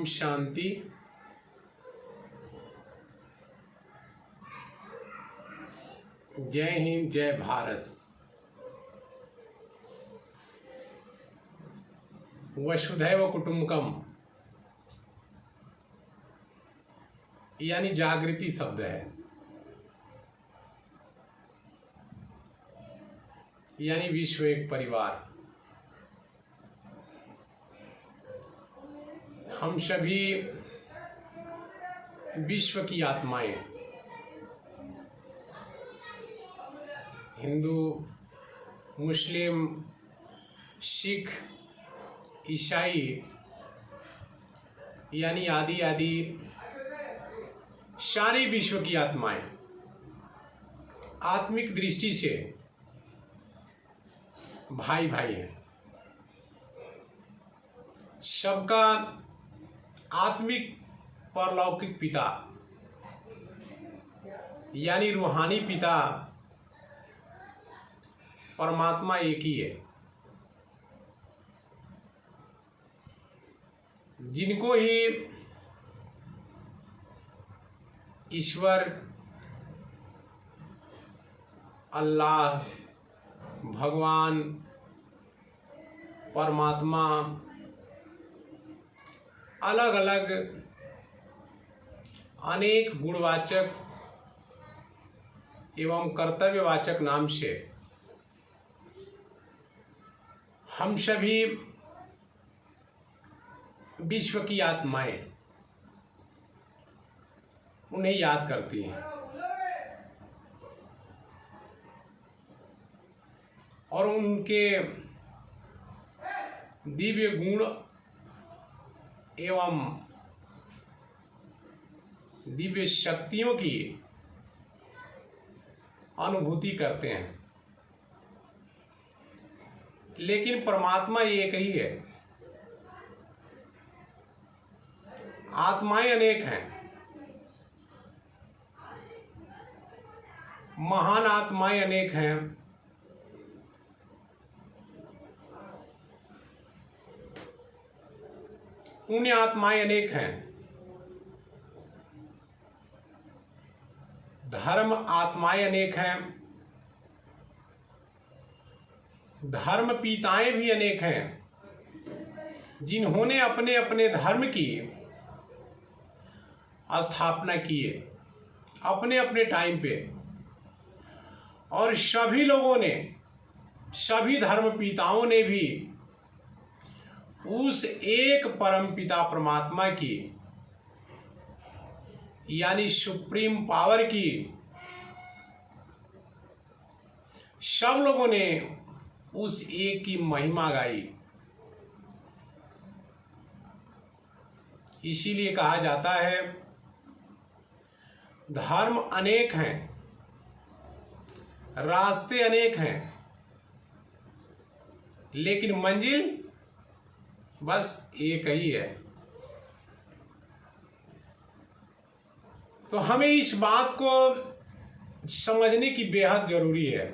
ओम शांति। जय हिंद, जय भारत। वसुधैव कुटुंबकम यानी जागृति शब्द है, यानी विश्व एक परिवार। हम सभी विश्व की आत्माएं, हिंदू, मुस्लिम, सिख, ईसाई यानी आदि आदि सारी विश्व की आत्माएं आत्मिक दृष्टि से भाई भाई हैं। सबका आत्मिक परलौकिक पिता यानी रूहानी पिता परमात्मा एक ही है, जिनको ही ईश्वर, अल्लाह, भगवान, परमात्मा अलग अलग अनेक गुणवाचक एवं कर्तव्यवाचक नाम से हम सभी विश्व की आत्माएं उन्हें याद करती हैं और उनके दिव्य गुण एवं दिव्य शक्तियों की अनुभूति करते हैं। लेकिन परमात्मा एक ही है, आत्माएं अनेक हैं। महान आत्माएं अनेक हैं, पुण्य आत्माएं अनेक हैं, धर्म आत्माएं अनेक हैं, धर्म पिताएं भी अनेक हैं, जिन्होंने अपने अपने धर्म की स्थापना की है अपने अपने टाइम पे। और सभी लोगों ने, सभी धर्म पिताओं ने भी उस एक परम पिता परमात्मा की यानी सुप्रीम पावर की सब लोगों ने उस एक की महिमा गाई। इसीलिए कहा जाता है धर्म अनेक हैं, रास्ते अनेक हैं, लेकिन मंजिल बस एक ही है। तो हमें इस बात को समझने की बेहद जरूरी है।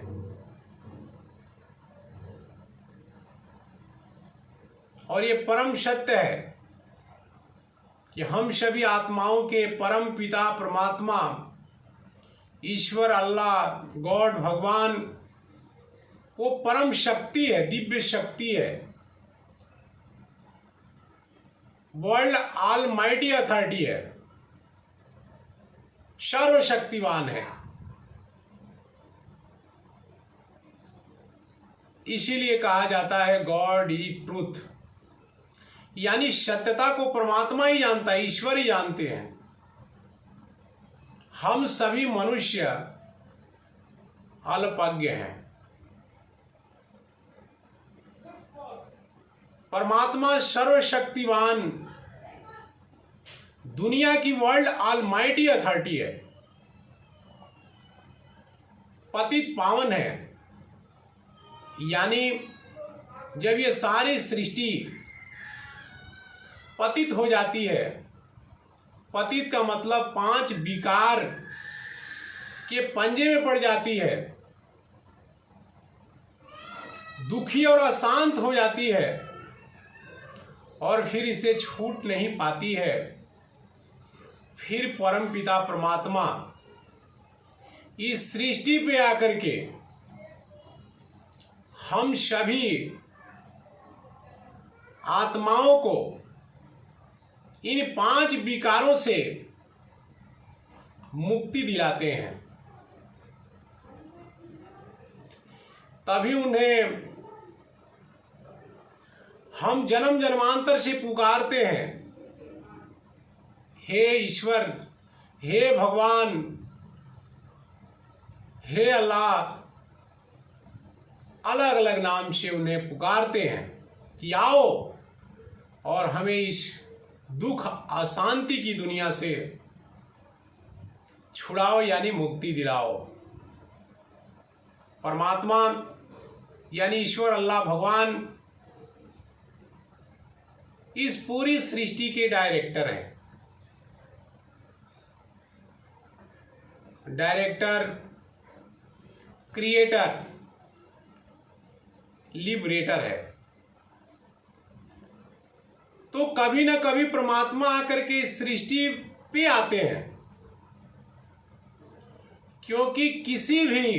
और ये परम सत्य है कि हम सभी आत्माओं के परम पिता परमात्मा ईश्वर, अल्लाह, गॉड, भगवान वो परम शक्ति है, दिव्य शक्ति है, वर्ल्ड ऑलमाइटी अथॉरिटी है, सर्वशक्तिवान है। इसीलिए कहा जाता है गॉड इज ट्रूथ, यानी सत्यता को परमात्मा ही जानता है, ईश्वर ही जानते हैं। हम सभी मनुष्य अल्पज्ञ हैं। परमात्मा सर्वशक्तिवान दुनिया की वर्ल्ड ऑलमाइटी अथॉरिटी है, पतित पावन है। यानी जब ये सारी सृष्टि पतित हो जाती है, पतित का मतलब 5 विकार के पंजे में पड़ जाती है, दुखी और अशांत हो जाती है, और फिर इसे छूट नहीं पाती है, फिर परम पिता परमात्मा इस सृष्टि पे आकर के हम सभी आत्माओं को इन 5 विकारों से मुक्ति दिलाते हैं। तभी उन्हें हम जन्म जन्मांतर से पुकारते हैं, हे ईश्वर, हे भगवान, हे अल्लाह, अलग अलग नाम से उन्हें पुकारते हैं कि आओ और हमें इस दुख अशांति की दुनिया से छुड़ाओ, यानी मुक्ति दिलाओ। परमात्मा यानी ईश्वर अल्लाह भगवान इस पूरी सृष्टि के डायरेक्टर हैं। डायरेक्टर, क्रिएटर, लिबरेटर है। तो कभी ना कभी परमात्मा आकर के इस सृष्टि पे आते हैं, क्योंकि किसी भी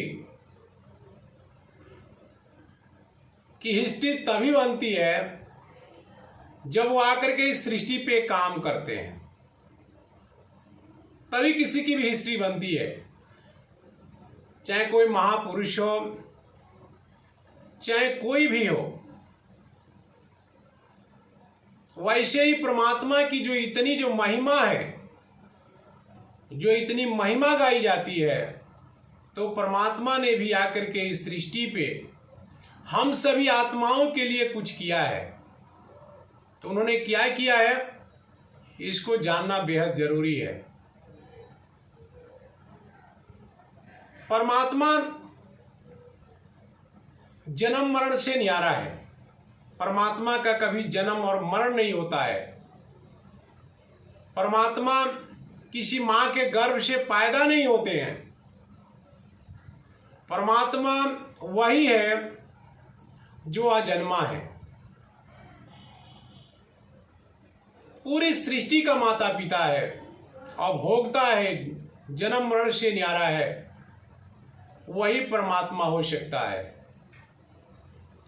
की हिस्ट्री तभी बनती है जब वो आकर के इस सृष्टि पे काम करते हैं, तभी किसी की भी हिस्ट्री बनती है। चाहे कोई महापुरुष हो, चाहे कोई भी हो। वैसे ही परमात्मा की जो इतनी जो महिमा है, जो इतनी महिमा गाई जाती है, तो परमात्मा ने भी आकर के इस सृष्टि पे हम सभी आत्माओं के लिए कुछ किया है। तो उन्होंने क्या किया है, इसको जानना बेहद जरूरी है। परमात्मा जन्म मरण से न्यारा है। परमात्मा का कभी जन्म और मरण नहीं होता है। परमात्मा किसी मां के गर्भ से पैदा नहीं होते हैं। परमात्मा वही है जो अजन्मा है, पूरी सृष्टि का माता पिता है, अभोक्ता है, जन्म मरण से न्यारा है। वही परमात्मा हो सकता है।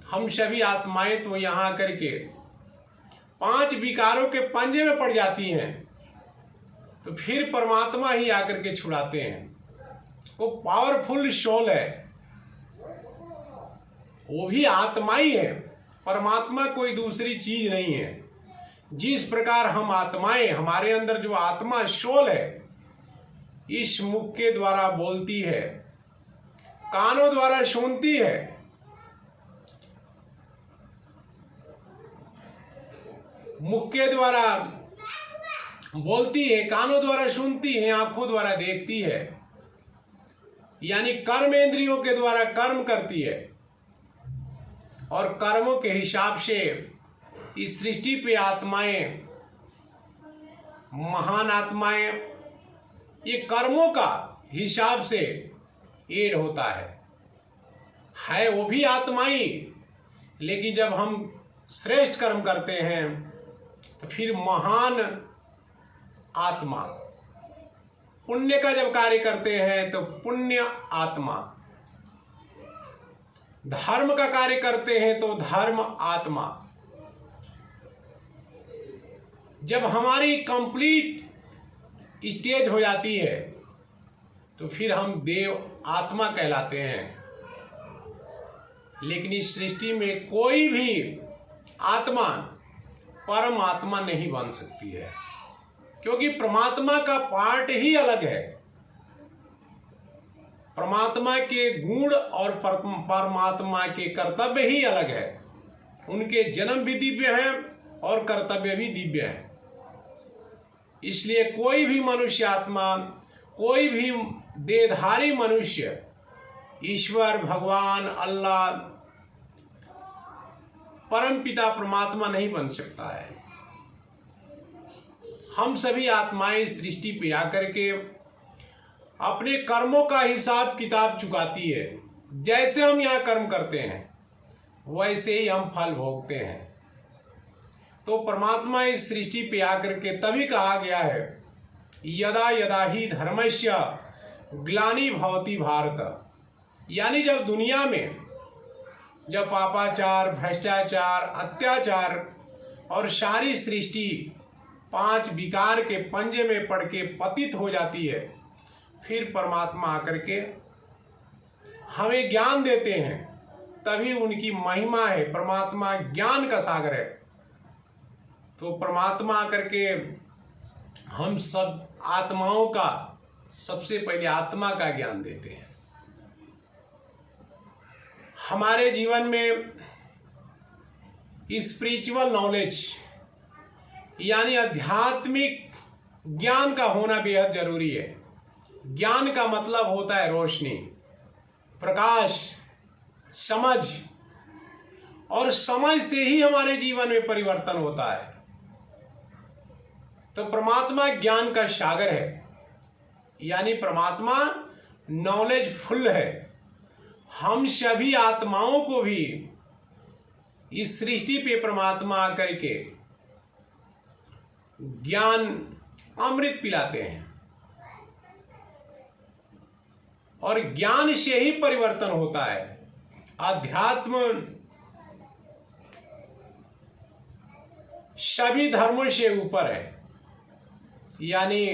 हम सभी आत्माएं तो यहां करके 5 विकारों के पंजे में पड़ जाती हैं, तो फिर परमात्मा ही आकर के छुड़ाते हैं। वो पावरफुल सोल है, वो भी आत्मा ही है। परमात्मा कोई दूसरी चीज नहीं है। जिस प्रकार हम आत्माएं, हमारे अंदर जो आत्मा सोल है, इस मुख के द्वारा बोलती है, कानों द्वारा सुनती है, मुख के द्वारा बोलती है, कानों द्वारा सुनती है, आंखों द्वारा देखती है, यानी कर्मेंद्रियों के द्वारा कर्म करती है। और कर्मों के हिसाब से इस सृष्टि पे आत्माएं, महान आत्माएं, ये कर्मों का हिसाब से एड होता है वो भी आत्माई। लेकिन जब हम श्रेष्ठ कर्म करते हैं तो फिर महान आत्मा, पुण्य का जब कार्य करते हैं तो पुण्य आत्मा, धर्म का कार्य करते हैं तो धर्म आत्मा। जब हमारी कंप्लीट स्टेज हो जाती है तो फिर हम देव आत्मा कहलाते हैं। लेकिन इस सृष्टि में कोई भी आत्मा परमात्मा नहीं बन सकती है, क्योंकि परमात्मा का पार्ट ही अलग है। परमात्मा के गुण और परमात्मा के कर्तव्य ही अलग है। उनके जन्म भी दिव्य हैं और कर्तव्य भी दिव्य है। इसलिए कोई भी मनुष्य आत्मा, कोई भी देहधारी मनुष्य ईश्वर, भगवान, अल्लाह, परम पिता परमात्मा नहीं बन सकता है। हम सभी आत्माएं सृष्टि पे आकर के अपने कर्मों का हिसाब किताब चुकाती है। जैसे हम यहाँ कर्म करते हैं वैसे ही हम फल भोगते हैं। तो परमात्मा इस सृष्टि पे आकर के तभी कहा गया है, यदा यदा ही धर्मस्य ग्लानि भवति भारत, यानी जब दुनिया में जब पापाचार, भ्रष्टाचार, अत्याचार और सारी सृष्टि 5 विकार के पंजे में पड़ के पतित हो जाती है, फिर परमात्मा आकर के हमें ज्ञान देते हैं, तभी उनकी महिमा है। परमात्मा ज्ञान का सागर है। तो परमात्मा आकर के हम सब आत्माओं का सबसे पहले आत्मा का ज्ञान देते हैं। हमारे जीवन में स्पिरिचुअल नॉलेज यानी आध्यात्मिक ज्ञान का होना बेहद जरूरी है। ज्ञान का मतलब होता है रोशनी, प्रकाश, समझ, और समझ से ही हमारे जीवन में परिवर्तन होता है। तो परमात्मा ज्ञान का सागर है, यानी परमात्मा नॉलेजफुल है। हम सभी आत्माओं को भी इस सृष्टि पे परमात्मा आकर के ज्ञान अमृत पिलाते हैं, और ज्ञान से ही परिवर्तन होता है। अध्यात्म सभी धर्मों से ऊपर है, यानी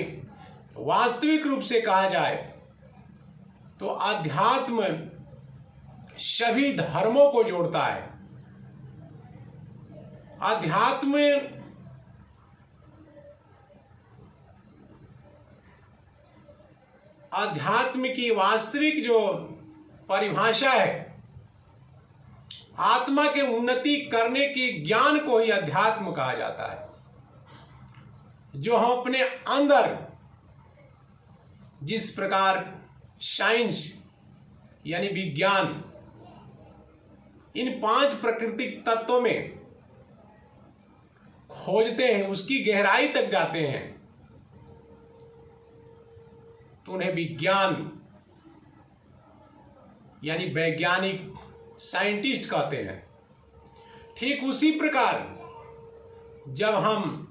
वास्तविक रूप से कहा जाए तो अध्यात्म सभी धर्मों को जोड़ता है। अध्यात्म की वास्तविक जो परिभाषा है, आत्मा के उन्नति करने के ज्ञान को ही अध्यात्म कहा जाता है। जो हम अपने अंदर जिस प्रकार साइंस यानी विज्ञान इन 5 प्राकृतिक तत्वों में खोजते हैं, उसकी गहराई तक जाते हैं, तो उन्हें विज्ञान यानी वैज्ञानिक, साइंटिस्ट कहते हैं। ठीक उसी प्रकार जब हम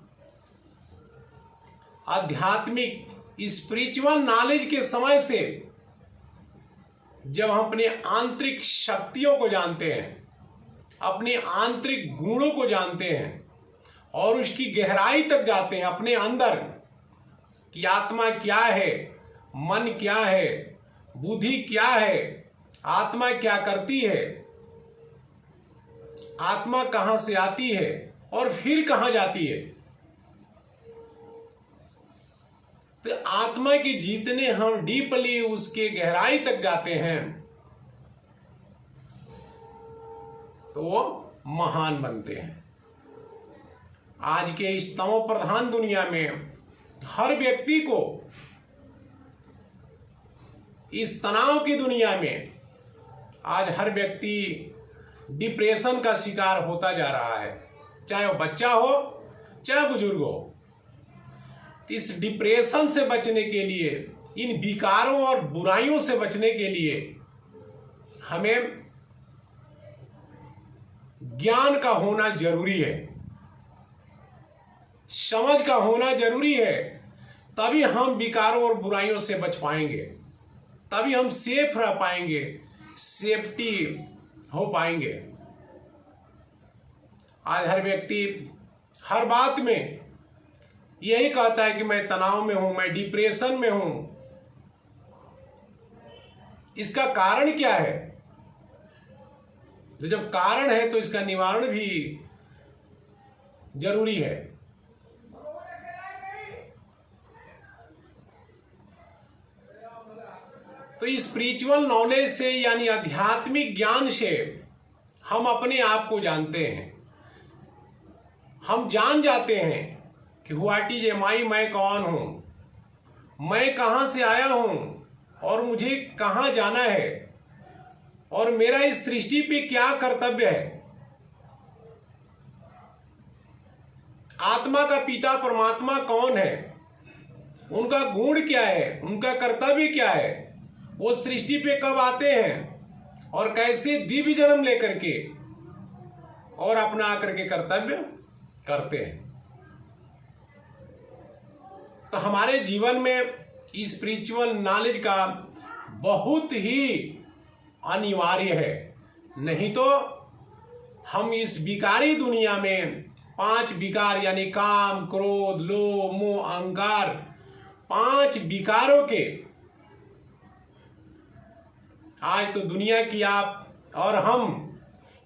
आध्यात्मिक स्पिरिचुअल नॉलेज के समय से जब हम अपने आंतरिक शक्तियों को जानते हैं, अपने आंतरिक गुणों को जानते हैं और उसकी गहराई तक जाते हैं अपने अंदर कि आत्मा क्या है, मन क्या है, बुद्धि क्या है, आत्मा क्या करती है, आत्मा कहां से आती है और फिर कहां जाती है। तो आत्मा की जितने हम डीपली उसके गहराई तक जाते हैं तो वो महान बनते हैं। आज के इस तमो प्रधान दुनिया में हर व्यक्ति को, इस तनाव की दुनिया में आज हर व्यक्ति डिप्रेशन का शिकार होता जा रहा है, चाहे वो बच्चा हो चाहे बुजुर्ग हो। इस डिप्रेशन से बचने के लिए, इन विकारों और बुराइयों से बचने के लिए हमें ज्ञान का होना जरूरी है, समझ का होना जरूरी है। तभी हम विकारों और बुराइयों से बच पाएंगे, तभी हम सेफ रह पाएंगे, सेफ्टी हो पाएंगे। आज हर व्यक्ति हर बात में यही कहता है कि मैं तनाव में हूं, मैं डिप्रेशन में हूं। इसका कारण क्या है? तो जब कारण है तो इसका निवारण भी जरूरी है। तो इस स्पिरिचुअल नॉलेज से यानी आध्यात्मिक ज्ञान से हम अपने आप को जानते हैं। हम जान जाते हैं कि व्हाट इज माई, मैं कौन हूं, मैं कहां से आया हूं और मुझे कहां जाना है और मेरा इस सृष्टि पे क्या कर्तव्य है। आत्मा का पिता परमात्मा कौन है, उनका गुण क्या है, उनका कर्तव्य क्या है, वो सृष्टि पे कब आते हैं और कैसे दिव्य जन्म लेकर के और अपना आकर के कर्तव्य करते हैं। तो हमारे जीवन में स्पिरिचुअल नॉलेज का बहुत ही अनिवार्य है, नहीं तो हम इस विकारी दुनिया में 5 विकार यानी काम, क्रोध, लोभ, मोह, अहंकार, 5 विकारों के आज तो दुनिया की आप और हम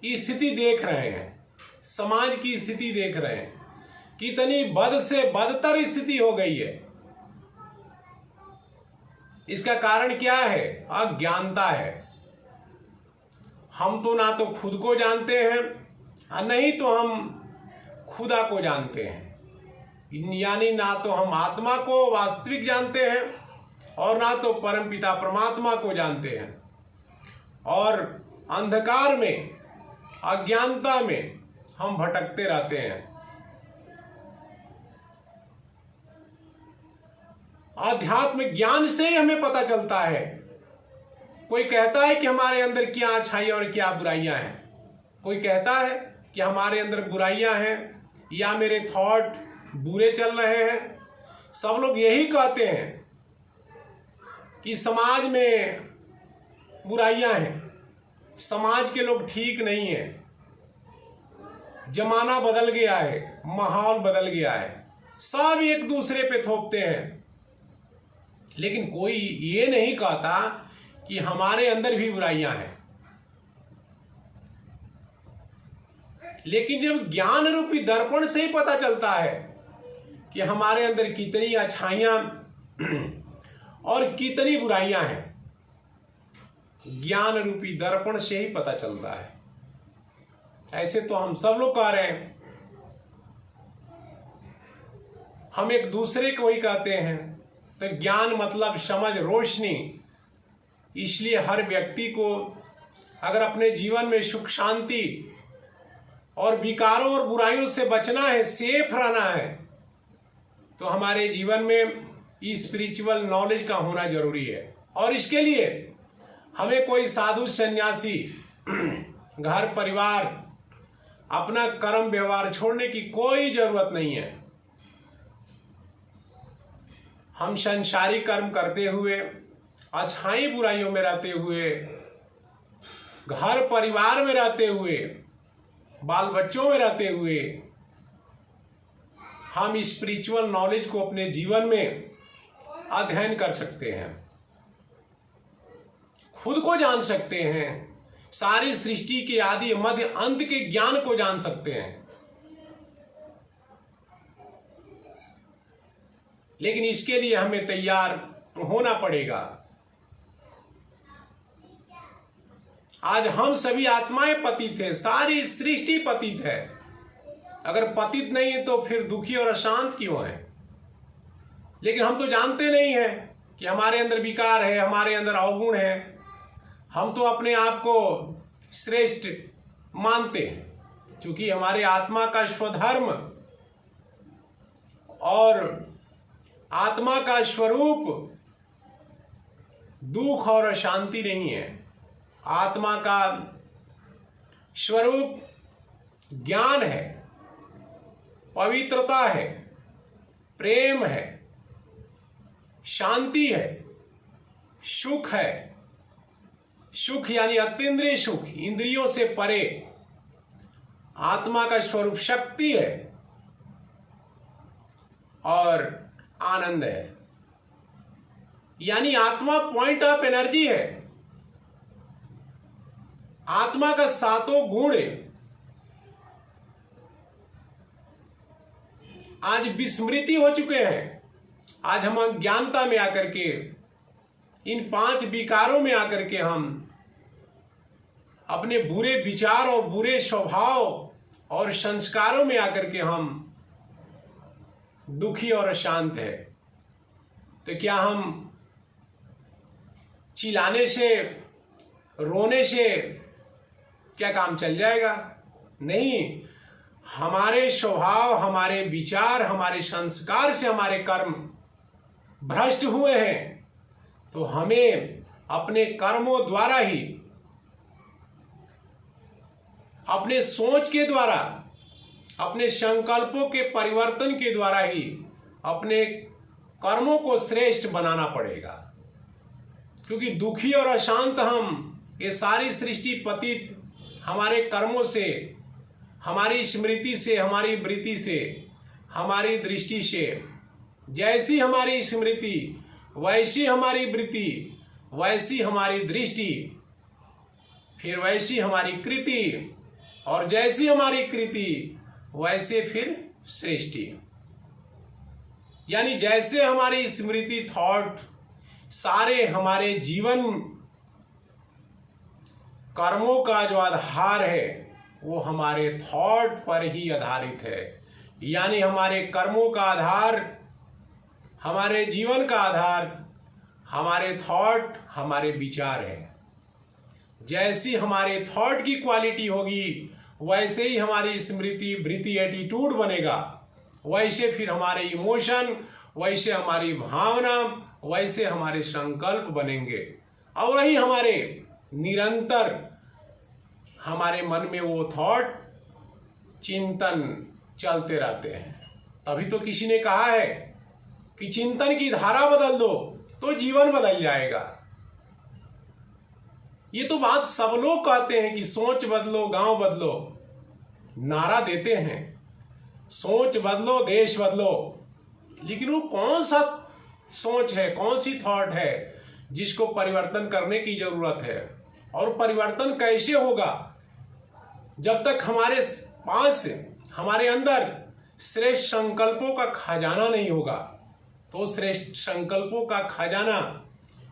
स्थिति देख रहे हैं, समाज की स्थिति देख रहे हैं, कितनी बद से बदतर स्थिति हो गई है। इसका कारण क्या है? अज्ञानता है। हम तो ना तो खुद को जानते हैं और नहीं तो हम खुदा को जानते हैं, यानी ना तो हम आत्मा को वास्तविक जानते हैं और ना तो परमपिता परमात्मा को जानते हैं। और अंधकार में, अज्ञानता में हम भटकते रहते हैं। आध्यात्म ज्ञान से ही हमें पता चलता है। कोई कहता है कि हमारे अंदर क्या अच्छाइयां और क्या बुराइयां हैं, कोई कहता है कि हमारे अंदर बुराइयां हैं या मेरे थॉट बुरे चल रहे हैं। सब लोग यही कहते हैं कि समाज में बुराइयां हैं, समाज के लोग ठीक नहीं है, जमाना बदल गया है, माहौल बदल गया है। सब एक दूसरे पे थोपते हैं, लेकिन कोई ये नहीं कहता कि हमारे अंदर भी बुराइयां हैं। लेकिन जब ज्ञान रूपी दर्पण से ही पता चलता है कि हमारे अंदर कितनी अच्छाइयां और कितनी बुराइयां हैं, ज्ञान रूपी दर्पण से ही पता चलता है। ऐसे तो हम सब लोग कह रहे हैं, हम एक दूसरे को ही कहते हैं। तो ज्ञान मतलब समझ, रोशनी। इसलिए हर व्यक्ति को अगर अपने जीवन में सुख शांति और विकारों और बुराइयों से बचना है, सेफ रहना है, तो हमारे जीवन में स्पिरिचुअल नॉलेज का होना जरूरी है। और इसके लिए हमें कोई साधु सन्यासी, घर परिवार, अपना कर्म व्यवहार छोड़ने की कोई जरूरत नहीं है। हम संसारी कर्म करते हुए, अच्छाई बुराइयों में रहते हुए, घर परिवार में रहते हुए, बाल बच्चों में रहते हुए, हम स्पिरिचुअल नॉलेज को अपने जीवन में अध्ययन कर सकते हैं, खुद को जान सकते हैं, सारी सृष्टि के आदि मध्य अंत के ज्ञान को जान सकते हैं। लेकिन इसके लिए हमें तैयार होना पड़ेगा। आज हम सभी आत्माएं पतित हैं, सारी सृष्टि पतित है। अगर पतित नहीं है तो फिर दुखी और अशांत क्यों है? लेकिन हम तो जानते नहीं हैं कि हमारे अंदर विकार है, हमारे अंदर अवगुण है। हम तो अपने आप को श्रेष्ठ मानते हैं, क्योंकि हमारे आत्मा का स्वधर्म और आत्मा का स्वरूप दुख और अशांति नहीं है। आत्मा का स्वरूप ज्ञान है, पवित्रता है, प्रेम है, शांति है, सुख है। सुख यानी अतीन्द्रिय सुख, इंद्रियों से परे। आत्मा का स्वरूप शक्ति है और आनंद है, यानी आत्मा पॉइंट ऑफ एनर्जी है। आत्मा का 7 गुण आज विस्मृति हो चुके हैं। आज हम अज्ञानता में आकर के, इन 5 विकारों में आकर के हम अपने बुरे विचार और बुरे स्वभाव और संस्कारों में आकर के हम दुखी और अशांत है। तो क्या हम चिल्लाने से, रोने से क्या काम चल जाएगा? नहीं। हमारे स्वभाव, हमारे विचार, हमारे संस्कार से हमारे कर्म भ्रष्ट हुए हैं, तो हमें अपने कर्मों द्वारा ही, अपने सोच के द्वारा अपने संकल्पों के परिवर्तन के द्वारा ही अपने कर्मों को श्रेष्ठ बनाना पड़ेगा। क्योंकि दुखी और अशांत हम, ये सारी सृष्टि पतित हमारे कर्मों से, हमारी स्मृति से, हमारी वृत्ति से, हमारी दृष्टि से। जैसी हमारी स्मृति वैसी हमारी वृत्ति, वैसी हमारी दृष्टि, फिर वैसी हमारी कृति, और जैसी हमारी कृति वैसे फिर सृष्टि। यानी जैसे हमारी स्मृति, थॉट, सारे हमारे जीवन कर्मों का जो आधार है वो हमारे थॉट पर ही आधारित है। यानी हमारे कर्मों का आधार, हमारे जीवन का आधार हमारे थॉट, हमारे विचार है। जैसी हमारे थॉट की क्वालिटी होगी वैसे ही हमारी स्मृति, वृत्ति, एटीट्यूड बनेगा। वैसे फिर हमारे इमोशन, वैसे हमारी भावना, वैसे हमारे संकल्प बनेंगे। और वही हमारे निरंतर हमारे मन में वो थॉट, चिंतन चलते रहते हैं। तभी तो किसी ने कहा है कि चिंतन की धारा बदल दो तो जीवन बदल जाएगा। ये तो बात सब लोग कहते हैं कि सोच बदलो गांव बदलो, नारा देते हैं, सोच बदलो देश बदलो। लेकिन वो कौन सा सोच है, कौन सी थॉट है जिसको परिवर्तन करने की जरूरत है? और परिवर्तन कैसे होगा जब तक हमारे पास, हमारे अंदर श्रेष्ठ संकल्पों का खजाना नहीं होगा। तो श्रेष्ठ संकल्पों का खजाना,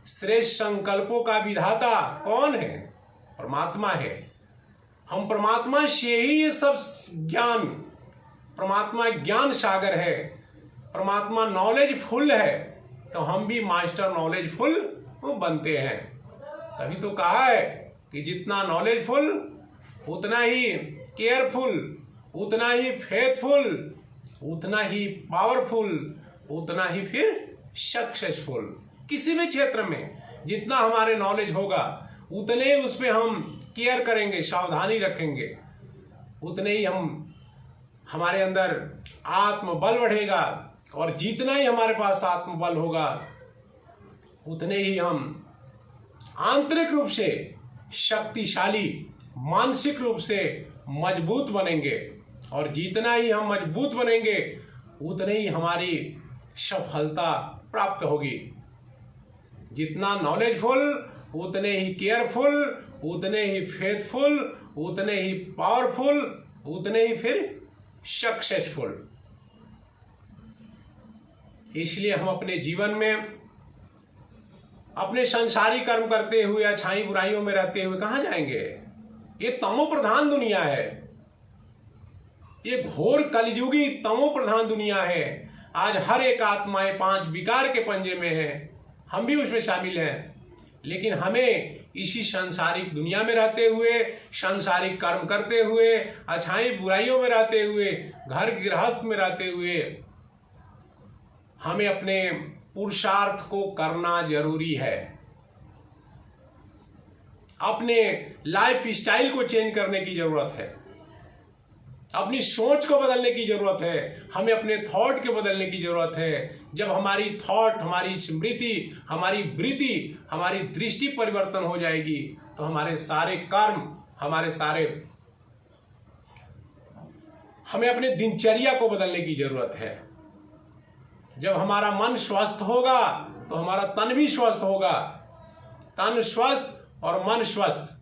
श्रेष्ठ संकल्पों का विधाता कौन है? परमात्मा है। हम परमात्मा से ही ये सब ज्ञान, परमात्मा ज्ञान सागर है, परमात्मा नॉलेजफुल है, तो हम भी मास्टर नॉलेजफुल बनते हैं। तभी तो कहा है कि जितना नॉलेजफुल उतना ही केयरफुल, उतना ही फेथफुल, उतना ही पावरफुल, उतना ही फिर सक्सेसफुल। किसी भी क्षेत्र में जितना हमारे नॉलेज होगा उतने ही उस पर हम केयर करेंगे, सावधानी रखेंगे, उतने ही हमारे अंदर आत्मबल बढ़ेगा। और जितना ही हमारे पास आत्मबल होगा उतने ही हम आंतरिक रूप से शक्तिशाली, मानसिक रूप से मजबूत बनेंगे। और जितना ही हम मजबूत बनेंगे उतने ही हमारी सफलता प्राप्त होगी। जितना नॉलेजफुल उतने ही केयरफुल, उतने ही फेथफुल, उतने ही पावरफुल, उतने ही फिर सक्सेसफुल। इसलिए हम अपने जीवन में अपने संसारी कर्म करते हुए, अच्छाई बुराइयों में रहते हुए कहाँ जाएंगे? ये तमो प्रधान दुनिया है, ये घोर कलयुगी तमो प्रधान दुनिया है। आज हर एक आत्माएं 5 विकार के पंजे में है, हम भी उसमें शामिल हैं। लेकिन हमें इसी सांसारिक दुनिया में रहते हुए, सांसारिक कर्म करते हुए, अच्छाई बुराइयों में रहते हुए, घर गृहस्थ में रहते हुए हमें अपने पुरुषार्थ को करना जरूरी है। अपने लाइफ स्टाइल को चेंज करने की जरूरत है, अपनी सोच को बदलने की जरूरत है, हमें अपने थॉट को बदलने की जरूरत है। जब हमारी थॉट, हमारी स्मृति, हमारी वृत्ति, हमारी दृष्टि परिवर्तन हो जाएगी तो हमारे सारे कर्म, हमें अपने दिनचर्या को बदलने की जरूरत है। जब हमारा मन स्वस्थ होगा तो हमारा तन भी स्वस्थ होगा। तन स्वस्थ और मन स्वस्थ